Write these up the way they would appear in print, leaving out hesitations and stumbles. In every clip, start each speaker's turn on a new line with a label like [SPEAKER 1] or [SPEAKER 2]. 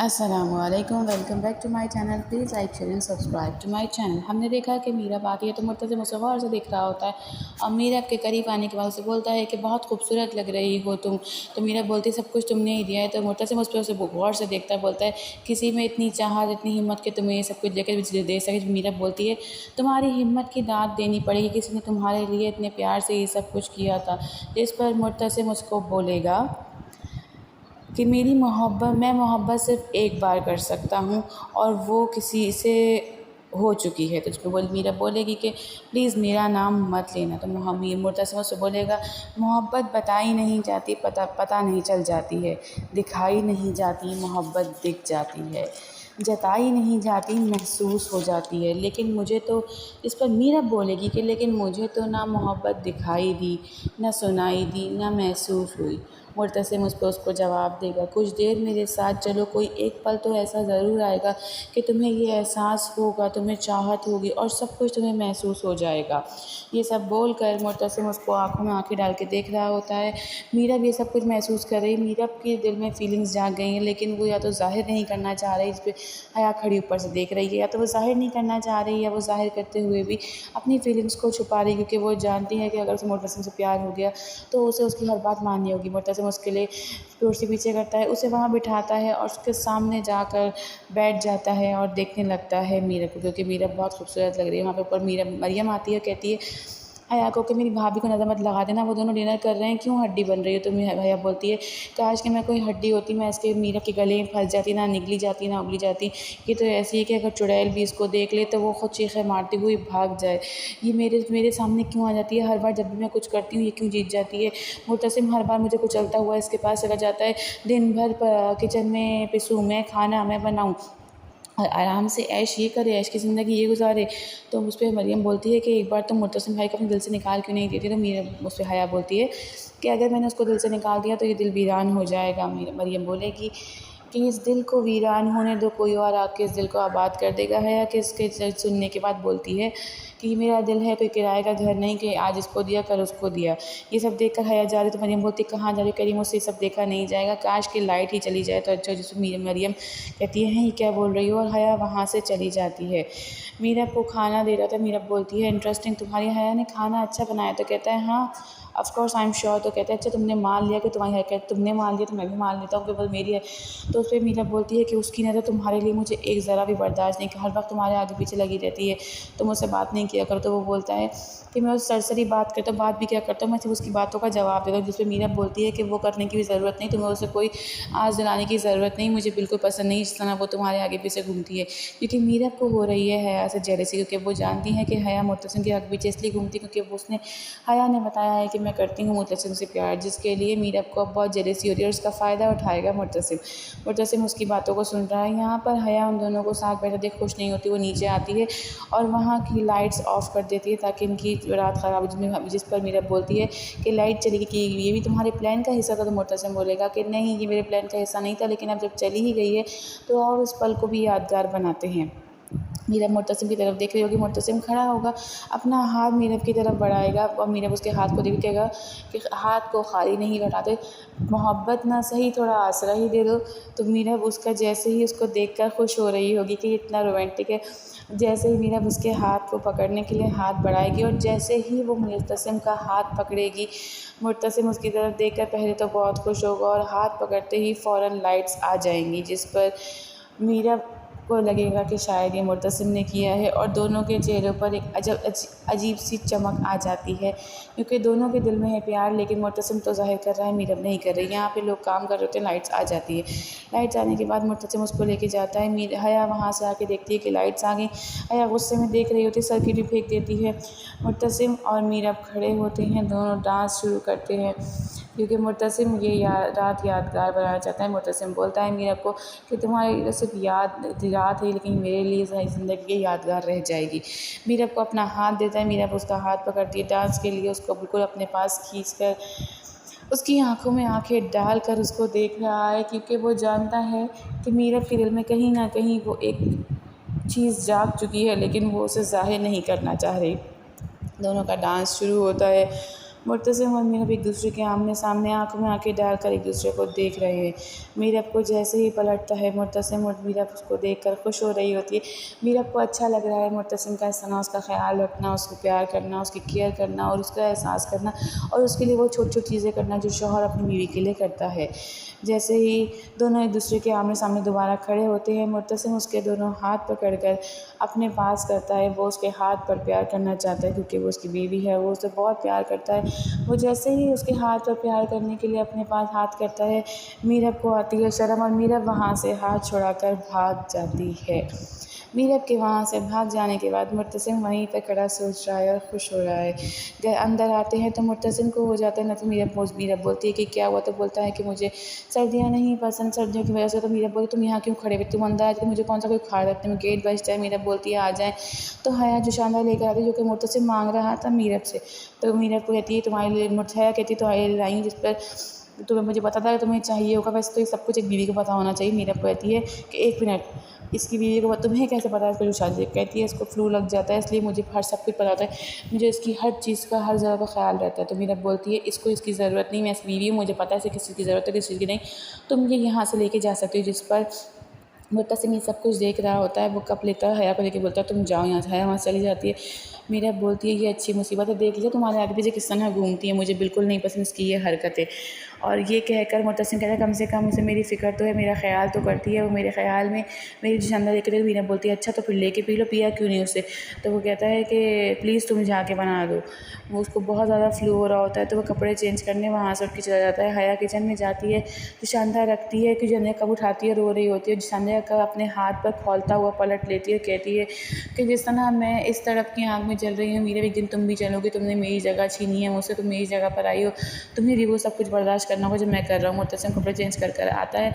[SPEAKER 1] अस्सलामुअलैकुम, welcome back to my channel. Please like share and subscribe to my channel. हमने देखा कि मीरब आती है तो मुर्तज़िम उसे गौर से देख रहा होता है और मीरब के करीब आने के बाद उसे बोलता है कि बहुत खूबसूरत लग रही हो तुम। तो मीरब बोलती है सब कुछ तुमने ही दिया है। तो मुर्तज़िम उस पर उसे गौर से देखता है, बोलता है किसी में इतनी चाहत, इतनी हिम्मत कि तुम्हें ये सब कुछ लेकर दे सके। मीरब बोलती है तुम्हारी हिम्मत की दाद देनी पड़ेगी, किसी ने तुम्हारे लिए इतने प्यार से ये सब कुछ किया था। जिस पर मुर्तज़िम उसको बोलेगा कि मेरी मोहब्बत, मैं मोहब्बत सिर्फ़ एक बार कर सकता हूँ और वो किसी से हो चुकी है। तो उसको मीरा बोलेगी कि प्लीज़ मेरा नाम मत लेना। तो मुर्तज़िम उससे बोलेगा मोहब्बत बताई नहीं जाती, पता नहीं चल जाती है, दिखाई नहीं जाती, मोहब्बत दिख जाती है, जताई नहीं जाती, महसूस हो जाती है। लेकिन मुझे तो, इस पर मीरा बोलेगी कि लेकिन मुझे तो ना मोहब्बत दिखाई दी, ना सुनाई दी, ना महसूस हुई। मुर्तज़िम उस पर उसको जवाब देगा कुछ देर मेरे साथ चलो, कोई एक पल तो ऐसा ज़रूर आएगा कि तुम्हें ये एहसास होगा, तुम्हें चाहत होगी और सब कुछ तुम्हें महसूस हो जाएगा। ये सब बोलकर मुर्तज़िम उसको आँखों में आँखें डाल के देख रहा होता है। मीरब ये सब कुछ महसूस कर रही है। मीरब के दिल में फ़ीलिंग्स जाग गई हैं, लेकिन वो या तो ज़ाहिर नहीं करना चाह रही। इस पर हया खड़ी ऊपर से देख रही है, या तो वो ज़ाहिर नहीं करना चाह रही है या वो ज़ाहिर करते हुए भी अपनी फ़ीलिंग्स को छुपा रही है, क्योंकि वो जानती है कि अगर उसे मुर्तज़िम से प्यार हो गया तो उसे उसकी हर बात माननी होगी। मुर्तज़िम उसके लिए कुर्सी पीछे करता है, उसे वहाँ बिठाता है और उसके सामने जाकर बैठ जाता है और देखने लगता है मीरब को, क्योंकि मीरब बहुत खूबसूरत लग रही है। वहाँ पे ऊपर मरियम आती है, कहती है हया को कि मेरी भाभी को नज़र मत लगा देना, वो दोनों डिनर कर रहे हैं, क्यों हड्डी बन रही हो तुम। हया बोलती है काश कि मैं कोई हड्डी होती, मैं इसके मीरब के गले में फंस जाती, ना निगली जाती ना उगली जाती। ये तो ऐसी है कि अगर चुड़ैल भी इसको देख ले तो वो खुद चीखें मारती हुई भाग जाए। ये मेरे सामने क्यों आ जाती है, हर बार जब भी मैं कुछ करती हूँ ये क्यों जीत जाती है। मुर्तज़िम हर बार मुझे कुचलता हुआ इसके पास चला जाता है। दिन भर किचन में पिसूँ मैं, खाना मैं बनाऊँ और आराम से ऐश ये करे, ऐश की ज़िंदगी ये गुजारे। तो उस पर मरियम बोलती है कि एक बार तुम मुर्तज़िम भाई को अपने दिल से निकाल क्यों नहीं देती। तो उस पर हया बोलती है कि अगर मैंने उसको दिल से निकाल दिया तो ये दिल वीरान हो जाएगा। मरियम बोलेगी कि इस दिल को वीरान होने दो, कोई और आके इस दिल को आबाद कर देगा। हया कि इसके सुनने के बाद बोलती है कि मेरा दिल है कोई किराए का घर नहीं कि आज इसको दिया कल उसको दिया। ये सब देखकर हया जा रही तो मरियम बोलती कहाँ जा रही, करीम मुझसे ये सब देखा नहीं जाएगा, काश की लाइट ही चली जाए तो अच्छा। जिसमें मरियम कहती है ये क्या बोल रही हो, और हया वहाँ से चली जाती है। मीरब को खाना दे रहा था, मीरब बोलती है इंटरेस्टिंग, तुम्हारी हया ने खाना अच्छा बनाया। तो कहता है हाँ of course I am sure. तो कहते हैं अच्छा तुमने मान लिया कि तुम्हारी है, कहते तुमने मान लिया तो मैं भी मान लेता हूँ कि वो मेरी है। तो उस पर मीरा बोलती है कि उसकी नज़र तुम्हारे लिए मुझे एक ज़रा भी बर्दाश्त नहीं, कि हर वक्त तुम्हारे आगे पीछे लगी रहती है, तुम मुझसे बात नहीं किया करो। तो वो बोलता है कि मैं उस सरसरी बात करता हूँ, बात भी क्या करता हूँ, मैं सिर्फ उसकी बातों का जवाब देता हूँ। जिस पर मीरा बोलती है कि वो करने की भी ज़रूरत नहीं, तुम्हें उसे कोई आँच दिलाने की ज़रूरत नहीं, मुझे बिल्कुल पसंद नहीं जिस तरह वो तुम्हारे आगे पीछे घूमती है। क्योंकि मीरा को हो रही है हया से जेलसी, क्योंकि वो जानती है कि हया मुर्तज़िम के आगे पीछे इसलिए घूमती क्योंकि वो उसने हया ने बताया है कि मैं करती हूँ मुर्तज़िम से प्यार, जिसके लिए मीरा को अब बहुत जेलसी हो रही है और उसका फ़ायदा उठाएगा मुर्तज़िम उसकी बातों को सुन रहा है। यहाँ पर हया उन दोनों को साथ बैठे देख खुश नहीं होती, वो नीचे आती है और वहाँ की लाइट्स ऑफ कर देती है ताकि इनकी रात ख़राब हो। जिस पर मीरा बोलती है कि लाइट चली गई कि ये भी तुम्हारे प्लान का हिस्सा था। तो मुर्तज़िम बोलेगा कि नहीं ये मेरे प्लान का हिस्सा नहीं था, लेकिन अब जब चली ही गई है तो और उस पल को भी यादगार बनाते हैं। मीरब मुर्तज़िम की तरफ देख रही होगी, मुर्तज़िम खड़ा होगा, अपना हाथ मीरब की तरफ बढ़ाएगा और मीरब उसके हाथ को देखेगा कि हाथ को खाली नहीं लौटाते, मोहब्बत ना सही थोड़ा आसरा ही दे दो। तो मीरब उसका जैसे ही उसको देखकर खुश हो रही होगी कि इतना रोमांटिक है, जैसे ही मीरब उसके हाथ को पकड़ने के लिए हाथ बढ़ाएगी और जैसे ही वो मुर्तज़िम का हाथ पकड़ेगी, मुर्तज़िम उसकी तरफ देखकर पहले तो बहुत खुश होगा और हाथ पकड़ते ही फ़ौरन लाइट्स आ जाएंगी, जिस पर मीरब को लगेगा कि शायद ये मुर्तज़िम ने किया है और दोनों के चेहरों पर एक अजीब सी चमक आ जाती है, क्योंकि दोनों के दिल में है प्यार, लेकिन मुर्तज़िम तो ज़ाहिर कर रहा है, मीरब नहीं कर रही। यहाँ पे लोग काम कर रहे होते हैं, लाइट्स आ जाती है। लाइट्स आने के बाद मुर्तज़िम उसको लेके जाता है। हया वहाँ से आके देखती है कि लाइट्स आ गई। हया गुस्से में देख रही होती है, सर की भी फेंक देती है। मुर्तज़िम और मीरब खड़े होते हैं, दोनों डांस शुरू करते हैं, क्योंकि मुर्तज़िम ये रात यादगार बनाना चाहता है। मुर्तज़िम बोलता है मीरब को कि तुम्हारे लिए सिर्फ रात है, लेकिन मेरे लिए सारी ज़िंदगी ये यादगार रह जाएगी। मीरब को अपना हाथ देता है, मीरब उसका हाथ पकड़ती है, डांस के लिए उसको बिल्कुल अपने पास खींचकर उसकी आंखों में आंखें डालकर उसको देख रहा है, क्योंकि वो जानता है कि मीरब के दिल में कहीं ना कहीं वो एक चीज़ जाग चुकी है, लेकिन वो उसे ज़ाहिर नहीं करना चाह रही। दोनों का डांस शुरू होता है। मुर्तसिम और मीरब एक दूसरे के आमने सामने आंखों में आंखें डालकर एक दूसरे को देख रहे हैं। मीरब को जैसे ही पलटता है मुर्तसिम और मीरब उसको देखकर खुश हो रही होती है। मीरब को अच्छा लग रहा है मुर्तसिम का इस तरह उसका ख्याल रखना, उसको प्यार करना, उसकी केयर करना और उसका एहसास करना और उसके लिए वो छोटी-छोटी चीज़ें करना जो शौहर अपनी बीवी के लिए करता है। जैसे ही दोनों एक दूसरे के आमने-सामने दोबारा खड़े होते हैं, मुर्तसिम उसके दोनों हाथ पकड़कर अपने पास करता है। वो उसके हाथ पर प्यार करना चाहता है क्योंकि वो उसकी बीवी है, वो उसे बहुत प्यार करता है। वो जैसे ही उसके हाथ पर प्यार करने के लिए अपने पास हाथ करता है, मीरब को आती है शर्म और मीरब वहाँ से हाथ छुड़ाकर भाग जाती है। मीरब के वहाँ से भाग जाने के बाद मुर्तसिम वहीं पर खड़ा सोच रहा है और खुश हो रहा है। जब अंदर आते हैं तो मुर्तसिम को हो जाता है ना, तो मीरब बोलती है कि क्या हुआ, तो बोलता है कि मुझे सर्दियाँ नहीं पसंद, सर्दियों की वजह से। तो मीरब बोलती तुम यहाँ क्यों खड़े हुए, तुम अंदर आए थे, मुझे कौन सा कोई खा रखते में गेट बजता है। मीरब बोलती है आ जाएँ। तो हया जो शानदार लेकर आती है जो कि मुर्तसिम मांग रहा था मीरब से। तो मीरब को कहती है तुम्हारे लिए, हया कहती है तुम्हारे लिए लाई, जिस पर तुम्हें मुझे पता था कि तुम्हें चाहिए होगा। वैसे तो ये सब कुछ एक बीवी को पता होना चाहिए। मीरब कहती है कि 1 मिनट, इसकी बीवी को तुम्हें कैसे पता है इसको जो शादी, कहती है इसको फ्लू लग जाता है इसलिए मुझे हर सब कुछ पता होता है, मुझे इसकी हर चीज़ का हर जगह का ख्याल रहता है। तो मीरब बोलती है इसको इसकी ज़रूरत नहीं, मैं इसकी बीवी हूँ, मुझे पता है इसे किस चीज़ की ज़रूरत है किस चीज़ की नहीं, तुम ये यहाँ से लेके जा सकते हो। जिस पर मुर्तसिम ये सब कुछ देख रहा होता है। वो कप लेता है, हया को लेके बोलता है तुम जाओ यहाँ से। हया वहाँ से चली जाती है। मीरब बोलती है ये अच्छी मुसीबत है, देख लिया तुम्हारे आगे पीछे किस तरह घूमती है, मुझे बिल्कुल नहीं पसंद इसकी ये हरकतें। और ये कहकर मुर्तसिम कहता है कम से कम उसे मेरी फ़िक्र तो है, मेरा ख्याल तो करती है, वो मेरे ख्याल में मेरी शानदार लेके दे। मीरब बोलती है अच्छा तो फिर लेके पी लो, पिया क्यों नहीं उसे। तो वो कहता है कि प्लीज़ तुम जाके बना दो। वो उसको बहुत ज़्यादा फ्लू हो रहा होता है तो वो कपड़े चेंज करने वहाँ से उठ के चला जाता है। हया किचन में जाती है तो शानदार रखती है कि जन्नत कब उठाती है, रो रही होती है। शानदार का अपने हाथ पर खोलता हुआ पलट लेती है, कहती है कि जिस तरह मैं इस तरफ की आग में जल रही हूँ, मेरे एक दिन तुम भी जलोगी, तुमने मेरी जगह छीनी है मुझसे, तुम मेरी जगह पर आई हो, तुम्हें भी वो सब कुछ बर्दाश्त करना होगा जो मैं कर रहा हूँ। मुर्तसिम कपड़े चेंज कर आता है,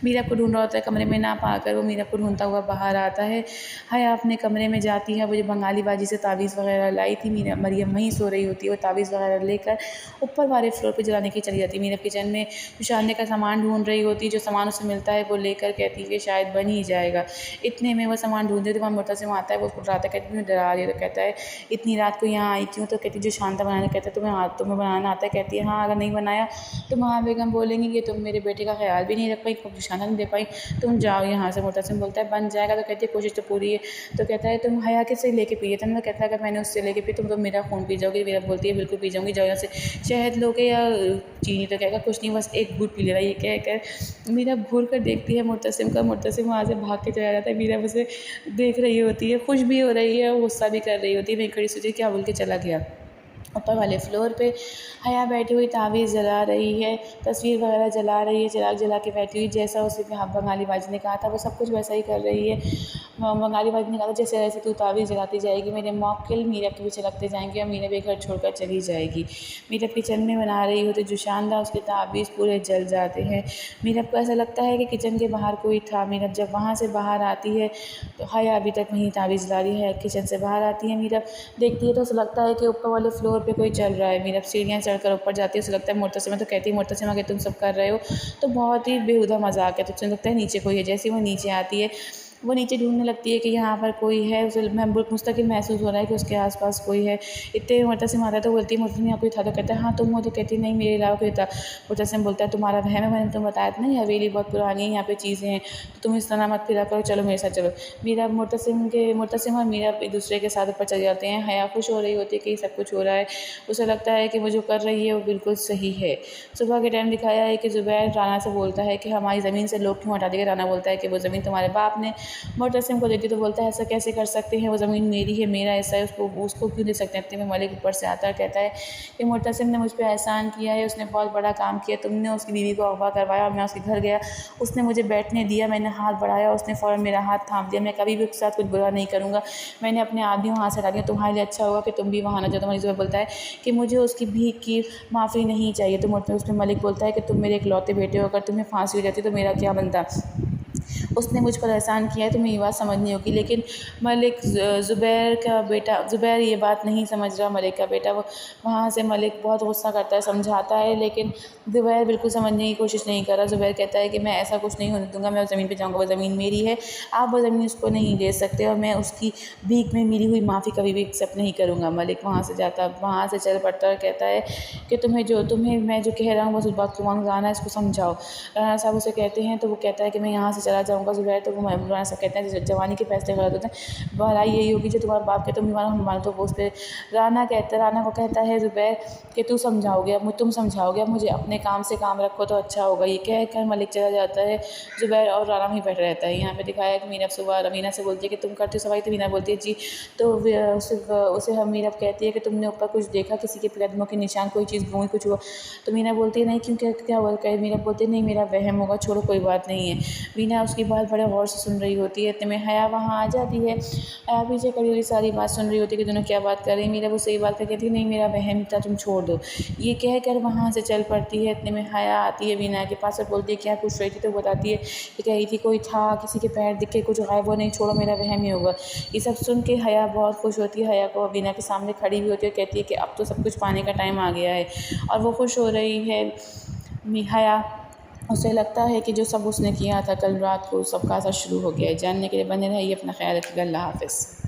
[SPEAKER 1] मीरब को ढूंढ रहा होता है, कमरे में ना पाकर वो मीरब को ढूंढता हुआ बाहर आता है। हया अपने कमरे में जाती है, वो जो बंगाली बाजी से तावीज़ वगैरह लाई थी, मरियम वहीं सो रही होती है। वो तावीज़ वगैरह लेकर ऊपर वाले फ्लोर पर जलाने की चली जाती है। मीरब किचन में शानदार का सामान ढूंढ रही होती है, जो सामान उसे मिलता है वो लेकर कहती है कि शायद बन ही जाएगा। इतने में वो सामान ढूंढते थे, वहाँ मुर्तसिम आता है, वो उसको डराता है, कहती है डरा रही है। तो कहता है इतनी रात को यहाँ आई क्यों, तो कहती जो शांता बनाना, कहता है तुम्हें बनाना आता है, कहती है हाँ, अगर नहीं बनाया तो वहाँ बेगम बोलेंगी कि तुम मेरे बेटे का ख्याल भी नहीं रख पाई, खूब शांता नहीं दे पाई, तुम जाओ यहाँ से। मुर्तसिम बोलता है बन जाएगा। तो कहती है कोशिश तो पूरी है। तो कहता है तुम हया किससे लेके पिए थे, तो कहता है अगर मैंने उससे लेके पी तुम तो मेरा खून पी जाओगी। मेरा बोलती है बिल्कुल पी जाऊँगी, जाओ यहाँ से। शहद लोगे या चीनी, तो कहेगा कुछ नहीं बस एक घूंट पी लेना। ये कहकर मीरा घूर कर देखती है मुर्तसिम का, मुर्तसिम वहाँ से भाग के चला जाता है। मीरा उसे देख रही होती है, खुश भी हो रही है, गुस्सा भी कर रही होती है। मैं खड़ी सोची क्या बोल के चला गया। ऊपर वाले फ्लोर पे हया बैठी हुई तावीज़ जला रही है, तस्वीर वगैरह जला रही है, चिराग जला के बैठी हुई। जैसा उसे बंगाली बाजी ने कहा था वो सब कुछ वैसा ही कर रही है। बंगाली बाजी ने कहा था जैसे जैसे तू तावीज़ जलाती जाएगी मेरे मौक्किल मीरब के पीछे लगते जाएंगे और मीरब घर छोड़कर चली जाएगी। मीरब किचन में बना रही होती जो शानदार उसके तावीज़ पूरे जल जाते हैं। मीरब को ऐसा लगता है कि किचन के बाहर कोई था। मीरब जब वहाँ से बाहर आती है तो हया अभी तक वहीं तावीज़ जला रही है। किचन से बाहर आती है, मीरब देखती है तो उसे लगता है कि ऊपर वाले फ्लोर पे कोई चल रहा है। मीरब सीढ़ियाँ चढ़कर ऊपर जाती है, उसे लगता है मुर्तसिमा। तो कहती है मुर्तसिमा कि तुम सब कर रहे हो तो बहुत ही बेहुदा मजाक है। तो उसे लगता है नीचे कोई है। जैसे ही वो नीचे आती है वो नीचे ढूंढने लगती है कि यहाँ पर कोई है। उसे मुस्तकिल महसूस हो रहा है कि उसके आसपास कोई है। इतने मुर्तसिम आता है तो बोलती है मुर्तसिम यहाँ कोई था, तो कहता है हाँ तुम हो। तो कहती है नहीं मेरे अलावा कोई था। मुर्तसिम बोलता है तुम्हारा वहम है, मैंने तुम्हें बताया था ना ये हवेली बहुत पुरानी है, यहाँ पे चीज़ें हैं, तो तुम इस तरह मत फिरा करो, चलो मेरे साथ चलो। मुर्तसिम और मीरा एक दूसरे के साथ ऊपर चले जाते हैं। हया खुश हो रही होती है कि सब कुछ हो रहा है, उसे लगता है कि वो जो कर रही है वो बिल्कुल सही है। सुबह के टाइम दिखाया है कि ज़ुबैर राना से बोलता है कि हमारी ज़मीन से लोग क्यों हटा देंगे। राना बोलता है कि वो ज़मीन तुम्हारे बाप ने। मुर्तसिम को देती तो बोलता है ऐसा कैसे कर सकते हैं, वो ज़मीन मेरी है, मेरा ऐसा है, उसको क्यों दे सकते हैं। इतने में मलिक ऊपर से आता है, कहता है कि मुर्तसिम ने मुझ पर एहसान किया है, उसने बहुत बड़ा काम किया, तुमने उसकी बीवी को अगवा करवाया और मैं उसके घर गया, उसने मुझे बैठने दिया, मैंने हाथ बढ़ाया, उसने फ़ौरन मेरा हाथ थाम दिया। मैं कभी भी उसके साथ कुछ बुरा नहीं करूँगा, मैंने अपने आदमी वहाँ से हटा दिया, तुम्हारे लिए अच्छा होगा कि तुम भी वहाँ ना जाओ। तो मलिक बोलता है कि मुझे उसकी भीख की माफ़ी नहीं चाहिए। तो उसमें मलिक बोलता है कि तुम मेरे इकलौते बेटे हो, अगर तुम्हें फांसी हो जाती तो मेरा क्या बनता। उसने मुझ पर एहसान किया है, तुम्हें ये बात समझनी होगी। लेकिन मलिक ज़ुबैर का बेटा ज़ुबैर ये बात नहीं समझ रहा, मलिक का बेटा। वो वहाँ से मलिक बहुत गुस्सा करता है, समझाता है, लेकिन ज़ुबैर बिल्कुल समझने की कोशिश नहीं कर रहा। ज़ुबैर कहता है कि मैं ऐसा कुछ नहीं होने दूँगा, मैं उस ज़मीन पे जाऊँगा, वो ज़मीन मेरी है, आप वो ज़मीन उसको नहीं दे सकते, और मैं उसकी भीख में मिली हुई माफ़ी कभी भी एक्सेप्ट नहीं करूँगा। मलिक वहाँ से चल पड़ता है और कहता है कि तुम्हें मैं जो कह रहा हूँ बस उस बात को मानो, राना इसको समझाओ। राना साहब उसे कहते हैं तो वो कहता है कि मैं यहाँ से चला जाऊँगा। ज़ुबैर तो वो राना साहब कहते हैं जवानी के फैसले गलत होते हैं, भलाई यही होगी जो तुम्हारा बाप कहता, तुम मानो हम मानो। तो वो उस पर राना को कहता है ज़ुबैर कि तुम समझाओगे, अब मुझे अपने काम से काम रखो तो अच्छा होगा। ये कह कर मलिक चला जाता है। ज़ुबैर और राना वहीं बैठा रहता है। यहाँ पे दिखाया है कि मीरा सुबह रमीना से बोलती है कि तुम करती हो सफाई, तो मीरा बोलती है जी। तो उसे हम मीरा कहती है कि तुमने ऊपर कुछ देखा, किसी के कदमों के निशान, कोई चीज़ घूमी, कुछ हुआ? तो मीरा बोलती है नहीं, क्यों, क्या हुआ? मीरा बोलती है नहीं, मेरा वहम होगा, छोड़ो कोई बात नहीं है। मीना उसकी बात बड़े गौर से सुन रही होती है। इतने में हया वहाँ आ जाती है। हया पीछे खड़ी हुई सारी बात सुन रही होती है कि दोनों क्या बात कर रही हैं। मीरा वो सही बात कर कहती है नहीं, मेरा वहम था, तुम छोड़ दो। ये कह कर वहाँ से चल पड़ती है। इतने में हया आती है मीना के पास और बोलती है क्या पूछ रही थी? तो बताती है कि कह रही थी कोई था, किसी के पैर दिखे, कुछ गायब, वो नहीं, छोड़ो, मेरा वहम ही होगा। ये सब सुन के हया बहुत खुश होती है। हया को मीना के सामने खड़ी हुई होती है, कहती है कि अब तो सब कुछ पाने का टाइम आ गया है, और वो खुश हो रही है। हया उसे लगता है कि जो सब उसने किया था कल रात को, सबका असर शुरू हो गया है। जानने के लिए बने रहिए, अपना ख्याल रखिएगा। अल्लाह हाफ़िज़।